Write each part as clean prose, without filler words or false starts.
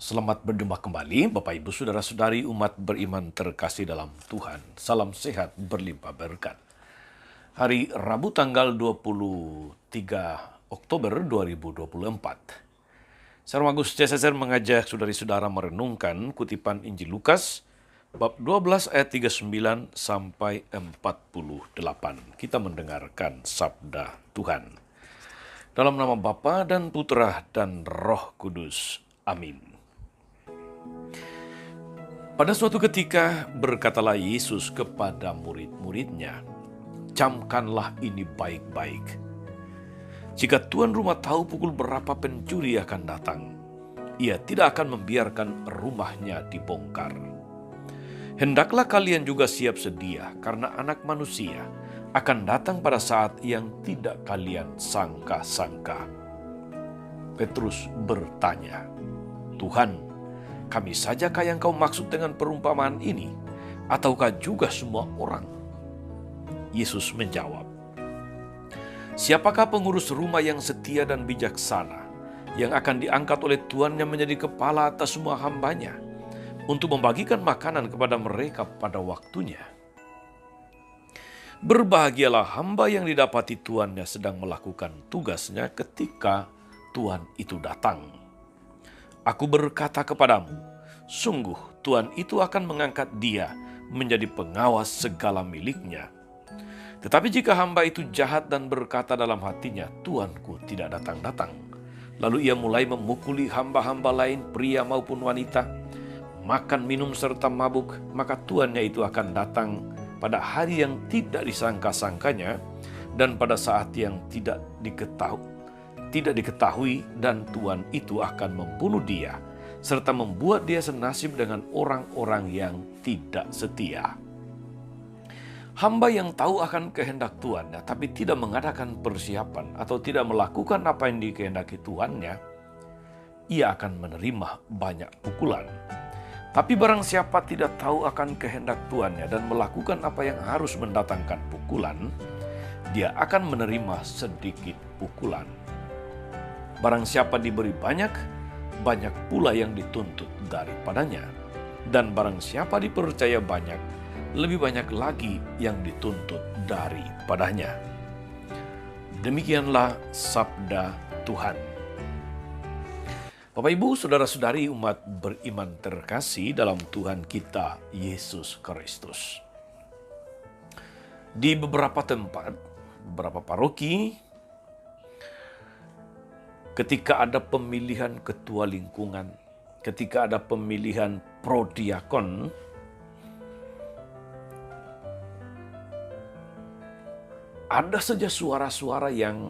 Selamat berjumpa kembali Bapak Ibu Saudara-saudari umat beriman terkasih dalam Tuhan. Salam sehat berlimpah berkat. Hari Rabu tanggal 23 Oktober 2024. Saya Romagus CSSR mengajak saudari-saudara merenungkan kutipan Injil Lukas bab 12 ayat 39 sampai 48. Kita mendengarkan sabda Tuhan. Dalam nama Bapa dan Putra dan Roh Kudus. Amin. Pada suatu ketika berkatalah Yesus kepada murid-muridnya, "Camkanlah ini baik-baik. Jika tuan rumah tahu pukul berapa pencuri akan datang, ia tidak akan membiarkan rumahnya dibongkar. Hendaklah kalian juga siap sedia, karena Anak Manusia akan datang pada saat yang tidak kalian sangka-sangka." Petrus bertanya, "Tuhan, kami sajakah yang kau maksud dengan perumpamaan ini, ataukah juga semua orang?" Yesus menjawab, "Siapakah pengurus rumah yang setia dan bijaksana, yang akan diangkat oleh tuannya menjadi kepala atas semua hambanya, untuk membagikan makanan kepada mereka pada waktunya? Berbahagialah hamba yang didapati tuannya sedang melakukan tugasnya ketika tuan itu datang. Aku berkata kepadamu, sungguh tuan itu akan mengangkat dia menjadi pengawas segala miliknya. Tetapi jika hamba itu jahat dan berkata dalam hatinya, tuanku tidak datang-datang, lalu ia mulai memukuli hamba-hamba lain, pria maupun wanita, makan, minum, serta mabuk, maka tuannya itu akan datang pada hari yang tidak disangka-sangkanya dan pada saat yang tidak diketahui, dan tuan itu akan membunuh dia, serta membuat dia senasib dengan orang-orang yang tidak setia. Hamba yang tahu akan kehendak tuannya, tapi tidak mengadakan persiapan atau tidak melakukan apa yang dikehendaki tuannya, ia akan menerima banyak pukulan. Tapi barang siapa tidak tahu akan kehendak tuannya dan melakukan apa yang harus mendatangkan pukulan, dia akan menerima sedikit pukulan. Barang siapa diberi banyak, banyak pula yang dituntut daripadanya. Dan barang siapa dipercaya banyak, lebih banyak lagi yang dituntut daripadanya." Demikianlah sabda Tuhan. Bapak Ibu, saudara-saudari umat beriman terkasih dalam Tuhan kita Yesus Kristus. Di beberapa tempat, beberapa paroki, ketika ada pemilihan ketua lingkungan, ketika ada pemilihan prodiakon, ada saja suara-suara yang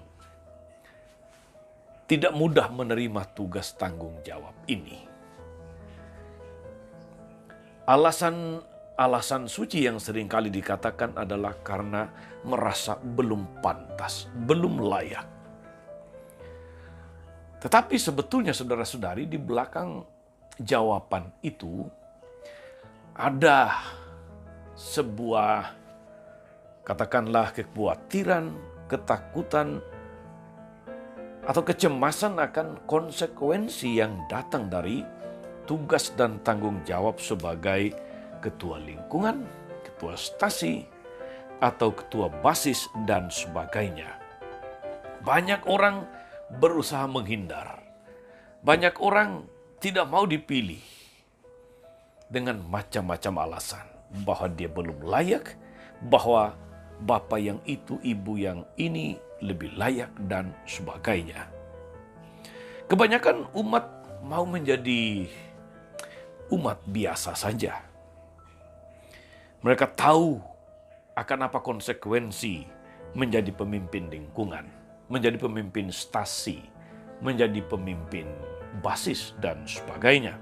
tidak mudah menerima tugas tanggung jawab ini. Alasan suci yang seringkali dikatakan adalah karena merasa belum pantas, belum layak. Tetapi sebetulnya saudara-saudari, di belakang jawaban itu ada sebuah, katakanlah, kekhawatiran, ketakutan, atau kecemasan akan konsekuensi yang datang dari tugas dan tanggung jawab sebagai ketua lingkungan, ketua stasi, atau ketua basis, dan sebagainya. Banyak orang berusaha menghindar. Banyak orang tidak mau dipilih dengan macam-macam alasan, bahwa dia belum layak, bahwa bapak yang itu, ibu yang ini lebih layak, dan sebagainya. Kebanyakan umat mau menjadi umat biasa saja. Mereka tahu akan apa konsekuensi menjadi pemimpin lingkungan, menjadi pemimpin stasi, menjadi pemimpin basis, dan sebagainya.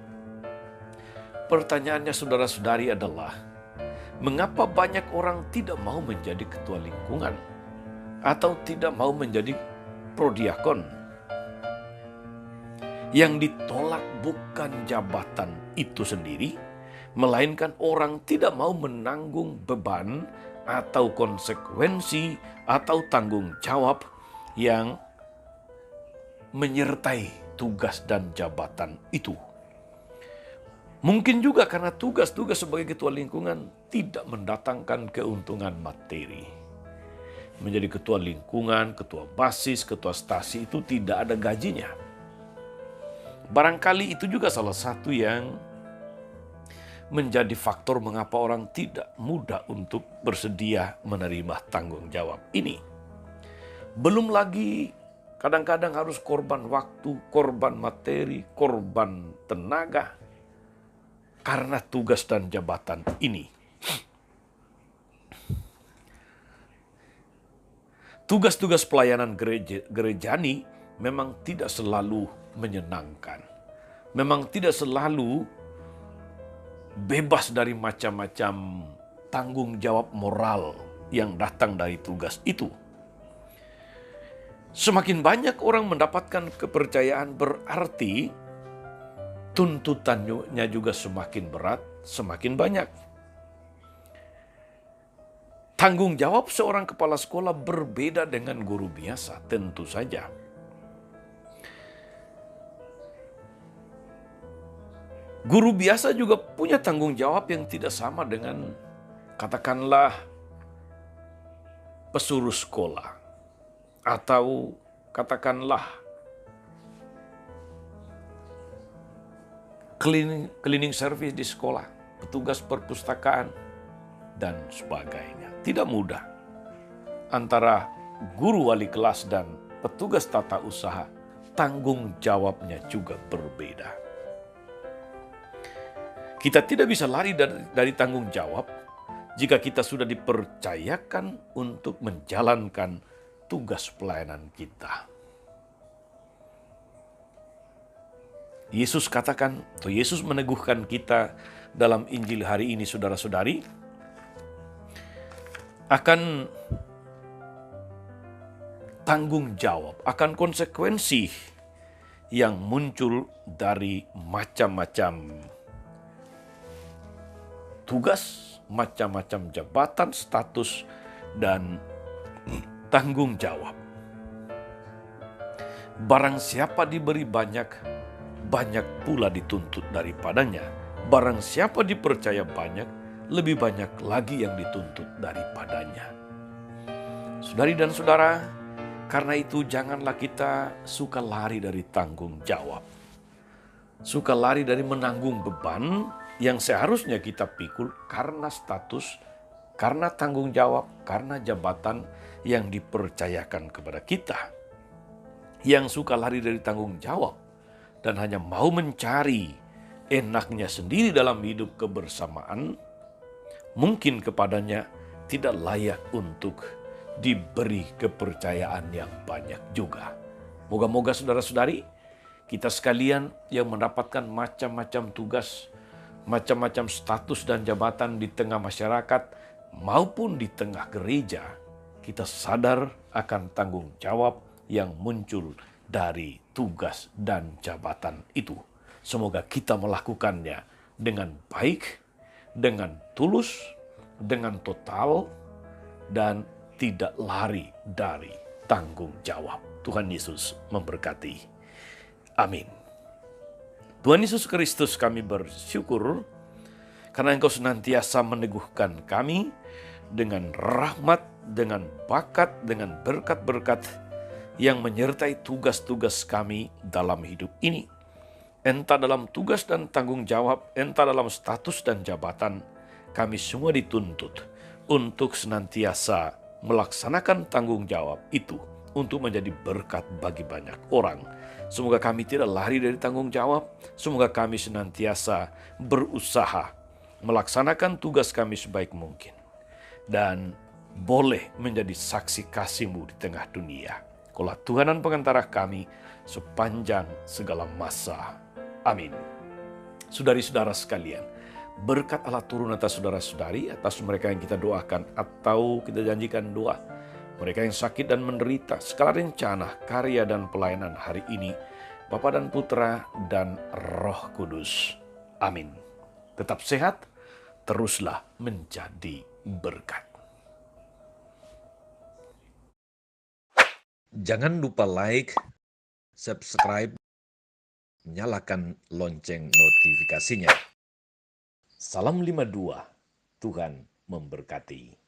Pertanyaannya saudara-saudari adalah, mengapa banyak orang tidak mau menjadi ketua lingkungan atau tidak mau menjadi prodiakon? Yang ditolak bukan jabatan itu sendiri, melainkan orang tidak mau menanggung beban atau konsekuensi atau tanggung jawab yang menyertai tugas dan jabatan itu. Mungkin juga karena tugas-tugas sebagai ketua lingkungan tidak mendatangkan keuntungan materi. Menjadi ketua lingkungan, ketua basis, ketua stasi itu tidak ada gajinya. Barangkali itu juga salah satu yang menjadi faktor mengapa orang tidak mudah untuk bersedia menerima tanggung jawab ini. Belum lagi kadang-kadang harus korban waktu, korban materi, korban tenaga karena tugas dan jabatan ini. Tugas-tugas pelayanan gerejani memang tidak selalu menyenangkan. Memang tidak selalu bebas dari macam-macam tanggung jawab moral yang datang dari tugas itu. Semakin banyak orang mendapatkan kepercayaan berarti tuntutannya juga semakin berat, semakin banyak. Tanggung jawab seorang kepala sekolah berbeda dengan guru biasa, tentu saja. Guru biasa juga punya tanggung jawab yang tidak sama dengan, katakanlah, pesuruh sekolah. Atau katakanlah cleaning service di sekolah, petugas perpustakaan, dan sebagainya. Tidak mudah. Antara guru wali kelas dan petugas tata usaha, tanggung jawabnya juga berbeda. Kita tidak bisa lari dari tanggung jawab jika kita sudah dipercayakan untuk menjalankan tugas pelayanan kita. Yesus katakan, atau Yesus meneguhkan kita dalam Injil hari ini, saudara-saudari, akan tanggung jawab, akan konsekuensi yang muncul dari macam-macam tugas, macam-macam jabatan, status, dan tanggung jawab. Barang siapa diberi banyak, banyak pula dituntut daripadanya. Barang siapa dipercaya banyak, lebih banyak lagi yang dituntut daripadanya. Saudari dan saudara, karena itu janganlah kita suka lari dari tanggung jawab. Suka lari dari menanggung beban yang seharusnya kita pikul karena status, karena tanggung jawab, karena jabatan yang dipercayakan kepada kita. Yang suka lari dari tanggung jawab dan hanya mau mencari enaknya sendiri dalam hidup kebersamaan, mungkin kepadanya tidak layak untuk diberi kepercayaan yang banyak juga. Moga-moga saudara-saudari, kita sekalian yang mendapatkan macam-macam tugas, macam-macam status dan jabatan di tengah masyarakat maupun di tengah gereja, kita sadar akan tanggung jawab yang muncul dari tugas dan jabatan itu. Semoga kita melakukannya dengan baik, dengan tulus, dengan total, dan tidak lari dari tanggung jawab. Tuhan Yesus memberkati. Amin. Tuhan Yesus Kristus, kami bersyukur karena Engkau senantiasa meneguhkan kami dengan rahmat, dengan bakat, dengan berkat-berkat yang menyertai tugas-tugas kami dalam hidup ini. Entah dalam tugas dan tanggung jawab, entah dalam status dan jabatan, kami semua dituntut untuk senantiasa melaksanakan tanggung jawab itu untuk menjadi berkat bagi banyak orang. Semoga kami tidak lari dari tanggung jawab, semoga kami senantiasa berusaha melaksanakan tugas kami sebaik mungkin. Dan boleh menjadi saksi kasih-Mu di tengah dunia. Kaulah Tuhan dan pengantara kami sepanjang segala masa. Amin. Saudari-saudara sekalian, berkat Allah turun atas saudara-saudari, atas mereka yang kita doakan atau kita janjikan doa. Mereka yang sakit dan menderita, segala rencana, karya dan pelayanan hari ini, Bapa dan Putra dan Roh Kudus. Amin. Tetap sehat, teruslah menjadi berkat. Jangan lupa like, subscribe, nyalakan lonceng notifikasinya. Salam 52, Tuhan memberkati.